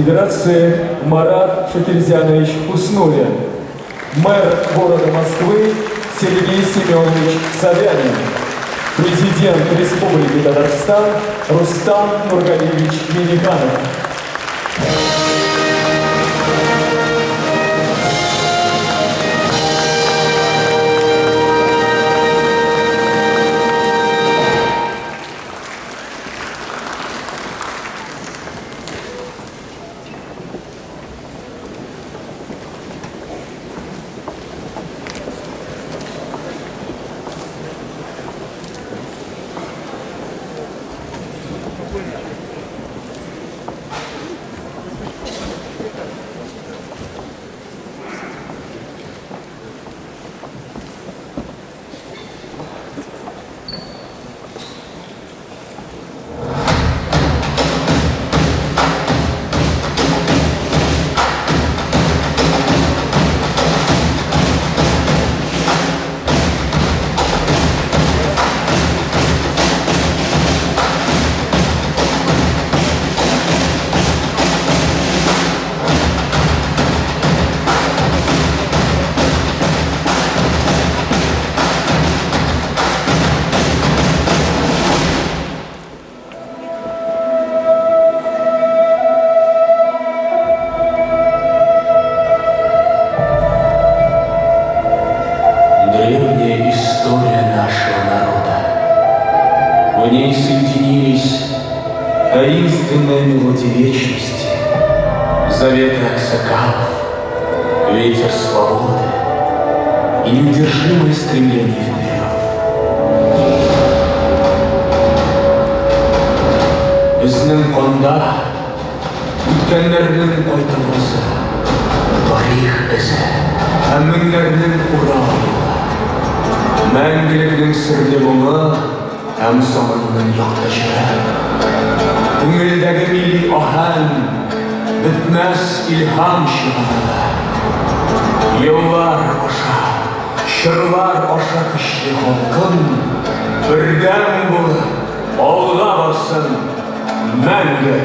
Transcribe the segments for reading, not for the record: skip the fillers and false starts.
Федерации Марат Шакирзянович Хуснуллин, мэр города Москвы Сергей Семенович Собянин, президент Республики Татарстан Рустам Нургалиевич Миниханов. В ней соединились таинственная мелодия вечности, заветы аксакалов, ветер свободы и неудержимое стремление вперед. Безнің қонда үткендердің қойтымызы, тарих ізі, әмінлердің ұрауы, мәңгіліктің сірлі мұңы, әм заманның яқты жыры. Күңілдегі милли ахән, бітмәс илһам шығарыды. Еллар аша, шырлар аша күшті халқын, бірден болып, алға бассын мәңгі.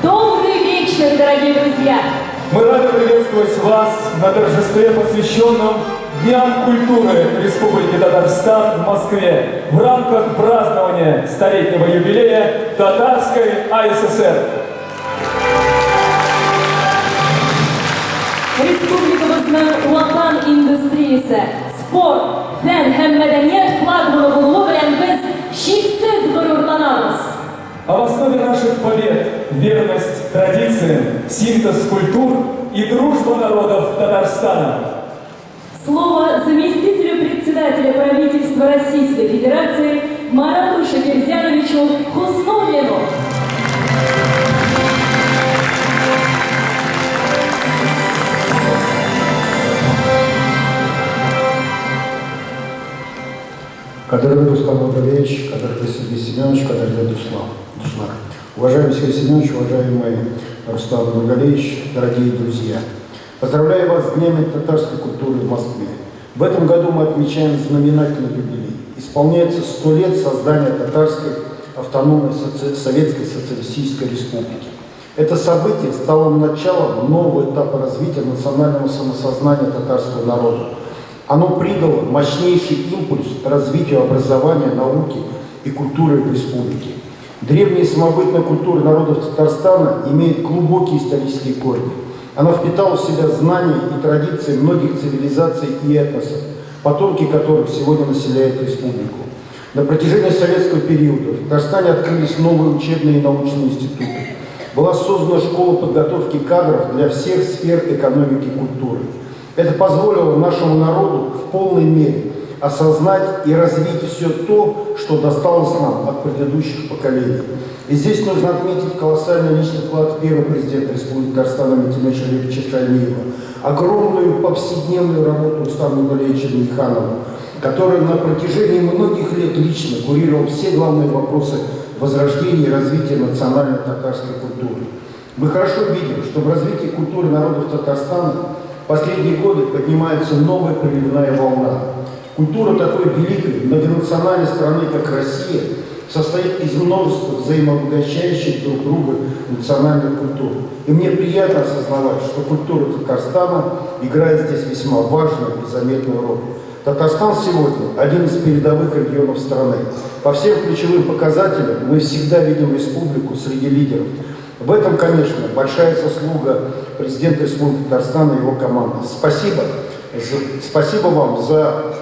Добрый вечер, дорогие друзья! Мы рады приветствовать вас на торжестве, посвященном Дням культуры Республики Татарстан в Москве в рамках празднования столетнего юбилея Татарской АССР. Республикамыздың ватан индустриясы, спорт, фән һәм мәдәният флагманы булуы белән без шиксез горурланабыз. А в основе наших побед верность традициям, синтез культур и дружба народов Татарстана. Слово заместителю председателя правительства Российской Федерации Марату Шакирзяновичу Хуснуллину. Дуслар. Уважаемый Сергей Семенович, уважаемый Рустам Нургалиевич, дорогие друзья. Поздравляю вас с Днями татарской культуры в Москве. В этом году мы отмечаем знаменательный юбилей. Исполняется 100 лет создания татарской автономной Советской Социалистической Республики. Это событие стало началом нового этапа развития национального самосознания татарского народа. Оно придало мощнейший импульс развитию образования, науки и культуры в республике. Древняя самобытная культура народов Татарстана имеет глубокие исторические корни. Она впитала в себя знания и традиции многих цивилизаций и этносов, потомки которых сегодня населяют республику. На протяжении советского периода в Татарстане открылись новые учебные и научные институты. Была создана школа подготовки кадров для всех сфер экономики и культуры. Это позволило нашему народу в полной мере осознать и развить все то, что досталось нам от предыдущих поколений. И здесь нужно отметить колоссальный личный вклад первого президента Республики Татарстан Митима Ильича Шаймиева, огромную повседневную работу Рустама Нургалиевича Минниханова, который на протяжении многих лет лично курировал все главные вопросы возрождения и развития национальной татарской культуры. Мы хорошо видим, что в развитии культуры народов Татарстана в последние годы поднимается новая приливная волна. Культура такой великой, многонациональной страны, как Россия, состоит из множества взаимообогащающих друг друга национальных культур. И мне приятно осознавать, что культура Татарстана играет здесь весьма важную и заметную роль. Татарстан сегодня один из передовых регионов страны. По всем ключевым показателям мы всегда видим республику среди лидеров. В этом, конечно, большая заслуга президента Республики Татарстана и его команды. Спасибо вам за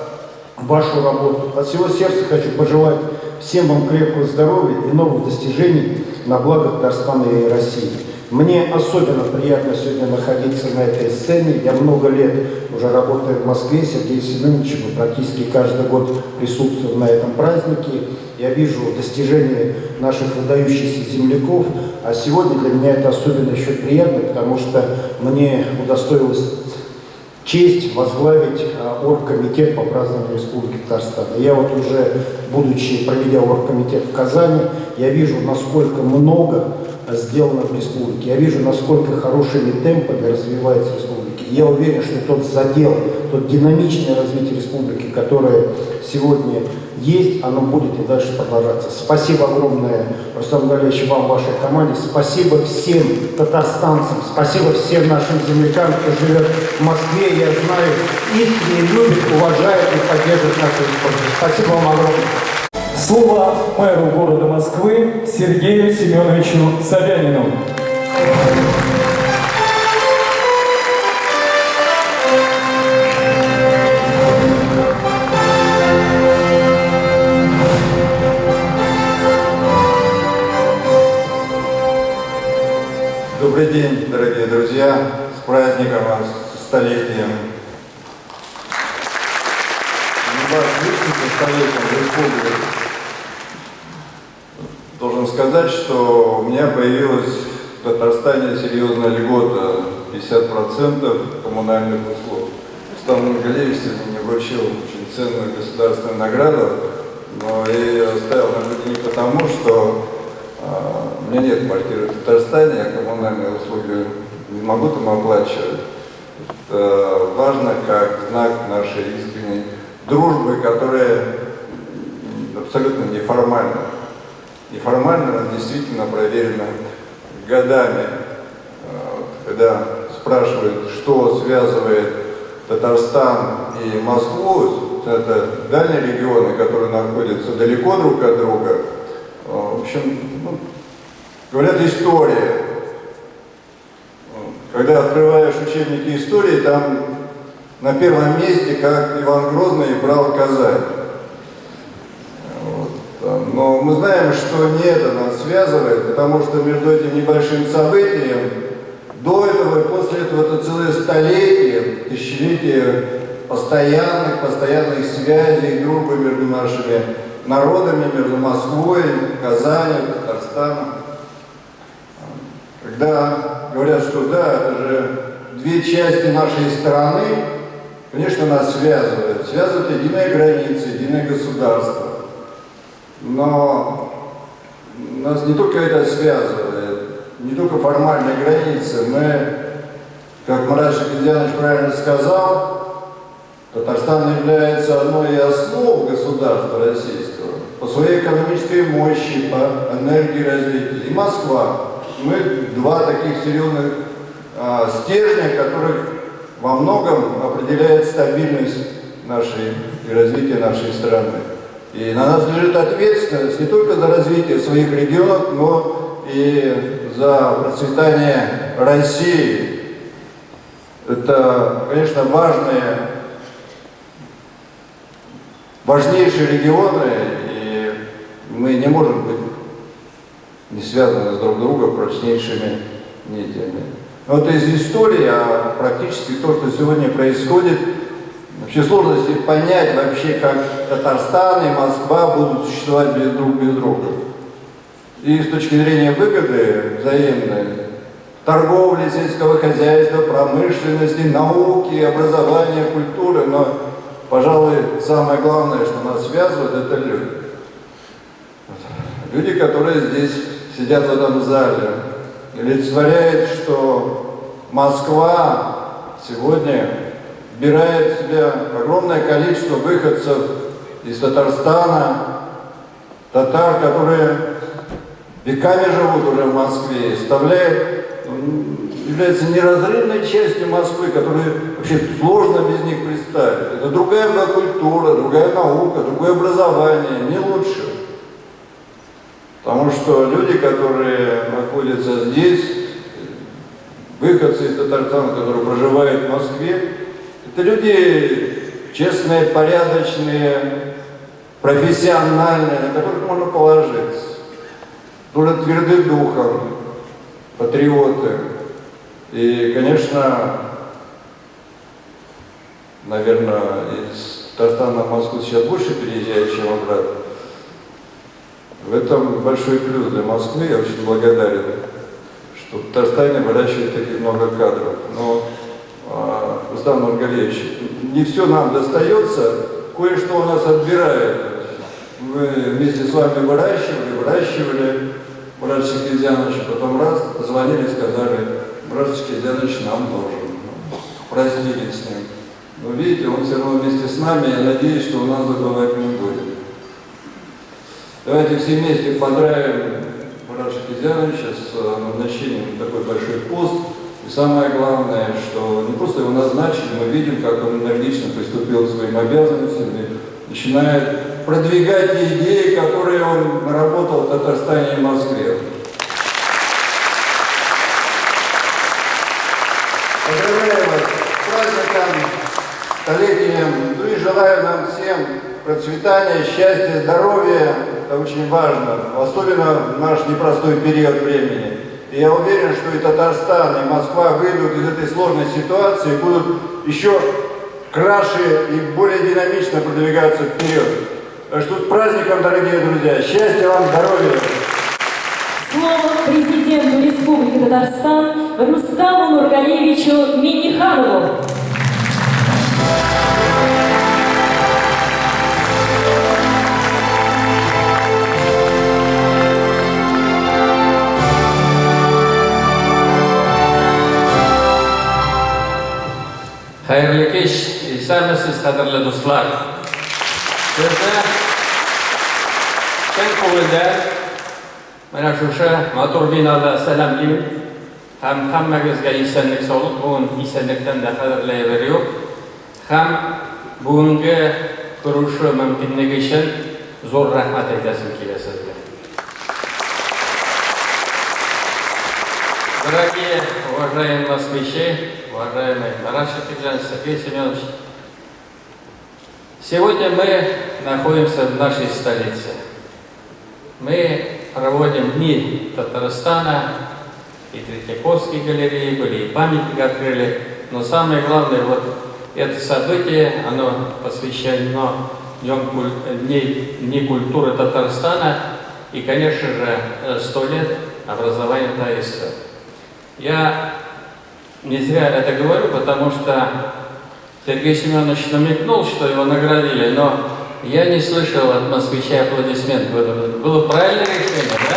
вашу работу. От всего сердца хочу пожелать всем вам крепкого здоровья и новых достижений на благо Татарстана и России. Мне особенно приятно сегодня находиться на этой сцене. Я много лет уже работаю в Москве с Сергеем Семеновичем и практически каждый год присутствую на этом празднике. Я вижу достижения наших выдающихся земляков, а сегодня для меня это особенно еще приятно, потому что мне удостоилось честь возглавить оргкомитет по празднованию Республики Татарстан. Я вот уже, проведя оргкомитет в Казани, я вижу, насколько много сделано в республике. Я вижу, насколько хорошими темпами развивается республика. Я уверен, что тот задел, тот динамичное развитие республики, которое сегодня есть, оно будет и дальше продолжаться. Спасибо огромное, Рустам Нургалиевич, вам, вашей команде. Спасибо всем татарстанцам, спасибо всем нашим землякам, кто живет в Москве. Я знаю, искренне любит, уважает и поддерживает нашу республику. Спасибо вам огромное. Слово мэру города Москвы Сергею Семеновичу Собянину. Добрый день, дорогие друзья, с праздником, с столетием. С столетием республики. Должен сказать, что у меня появилась в Татарстане серьезная льгота 50% коммунальных услуг. Рустам Нургалиевич сегодня мне вручил очень ценную государственную награду, но я ее оставил на груди не потому, что у меня нет квартиры в Татарстане, я коммунальные услуги не могу там оплачивать. Это важно как знак нашей искренней дружбы, которая абсолютно неформальна. Неформально, но действительно проверено годами. Когда спрашивают, что связывает Татарстан и Москву, это дальние регионы, которые находятся далеко друг от друга. В общем, говорят, история. Когда открываешь учебники истории, там на первом месте, как Иван Грозный брал Казань. Но мы знаем, что не это нас связывает, потому что между этим небольшим событием, до этого и после этого, это целое столетие, тысячелетия постоянных связей, дружбы между нашими народами, между Москвой, Казанью, Татарстаном. Когда говорят, что да, это же две части нашей страны, конечно, нас связывает. Связывает единая граница, единое государство. Но нас не только это связывает, не только формальные границы. Мы, как Марат Шахидзянович правильно сказал, Татарстан является одной из основ государства российского по своей экономической мощи, по энергии развития. И Москва. Мы два таких серьезных стержня, которых во многом определяет стабильность нашей и развитие нашей страны. И на нас лежит ответственность не только за развитие своих регионов, но и за процветание России. Это, конечно, важнейшие регионы, и мы не можем быть не связаны с друг другом прочнейшими нитями. Но это из истории, а практически то, что сегодня происходит, вообще сложно себе понять вообще, как Татарстан и Москва будут существовать друг без друга. И с точки зрения выгоды взаимной, торговли, сельского хозяйства, промышленности, науки, образования, культуры, но, пожалуй, самое главное, что нас связывает, это люди. Люди, которые здесь сидят в этом зале, олицетворяет, что Москва сегодня вбирает в себя огромное количество выходцев из Татарстана, татар, которые веками живут уже в Москве, является неразрывной частью Москвы, которую вообще сложно без них представить. Это другая была культура, другая наука, другое образование, не лучше. Потому что люди, которые находятся здесь, выходцы из Татарстана, которые проживают в Москве, это люди честные, порядочные, профессиональные, на которых можно положиться. Тоже тверды духом, патриоты. И, конечно, наверное, из Татарстана в Москву сейчас больше переезжает, чем обратно. В этом большой плюс для Москвы. Я очень благодарен, что в Татарстане выращивают таких много кадров. Но, Рустам Нургалиевич, не все нам достается, кое-что у нас отбирают. Мы вместе с вами выращивали, Марат Шахидзянович, потом раз, позвонили и сказали, Марат Шахидзянович нам должен. Простились с ним. Но видите, он все равно вместе с нами, я надеюсь, что у нас забывать не будет. Давайте все вместе поздравим Марата Шахидзяновича с назначением на такой большой пост. И самое главное, что не просто его назначили, мы видим, как он энергично приступил к своим обязанностям и начинает продвигать те идеи, которые он наработал в Татарстане и Москве. Поздравляю вас с праздником, столетием, ну и желаю нам всем процветания, счастья, здоровья. Это очень важно, особенно в наш непростой период времени. И я уверен, что и Татарстан, и Москва выйдут из этой сложной ситуации и будут еще краше и более динамично продвигаться вперед. Так что с праздником, дорогие друзья! Счастья вам, здоровья! Слово президенту Республики Татарстан Рустаму Нургалиевичу Минниханову. Xayrli kech, esanmisiz qadrli do'stlar. Sizni chin qo'lida mana shusha motor binoda salomlayman. Ham hammangizga esanlik, sog'lik, bugun esanlikdan da qadrlayveri yo'q. Ham bugungi ko'rishi mumkinligi uchun zo'r rahmat aytasim keladi sizga. Дорогие, уважаемые москвичи, уважаемый Марат Шахидзянович, Сергей Семенович, сегодня мы находимся в нашей столице. Мы проводим дни Татарстана, и Третьяковские галереи были, и памятники открыли. Но самое главное, вот это событие, оно посвящено Дней культуры Татарстана и, конечно же, 100 лет образования ТАИСа. Я не зря это говорю, потому что Сергей Семенович намекнул, что его наградили, но я не слышал от москвичей аплодисментов. Было правильное решение, да?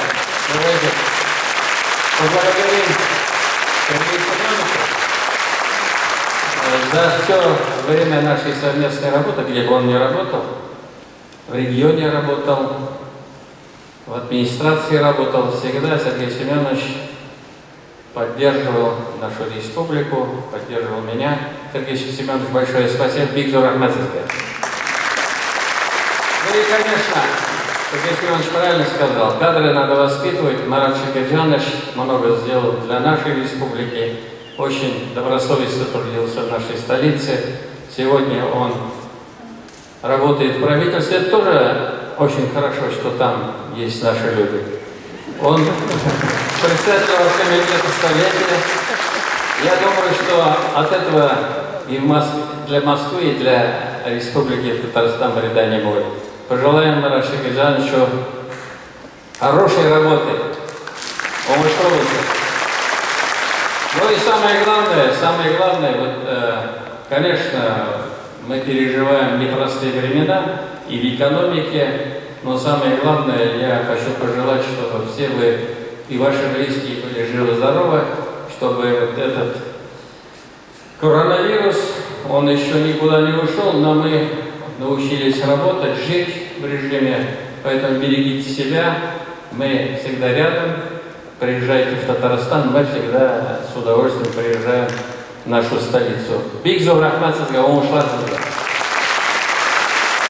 За все время нашей совместной работы, где бы он ни работал, в регионе работал, в администрации работал, всегда Сергей Семенович поддерживал нашу республику, поддерживал меня. Сергей Семенович, большое спасибо. Бигзур Ахмадзевке. Ну и, конечно, Сергей Семенович правильно сказал, кадры надо воспитывать. Марат Шакирджанович много сделал для нашей республики. Очень добросовестно трудился в нашей столице. Сегодня он работает в правительстве. Это тоже очень хорошо, что там есть наши люди. Он председатель комитета столетия. Я думаю, что от этого и для Москвы, и для Республики Татарстан вреда не будет. Пожелаем Марату Шакирджановичу хорошей работы. Ну и самое главное, вот, конечно, мы переживаем непростые времена и в экономике, но самое главное, я хочу пожелать, чтобы все вы и ваши близкие были живы-здоровы, чтобы вот этот коронавирус, он еще никуда не ушел, но мы научились работать, жить в режиме, поэтому берегите себя, мы всегда рядом, приезжайте в Татарстан, мы всегда с удовольствием приезжаем в нашу столицу. Бигзур Ахмадзевке, он ушла.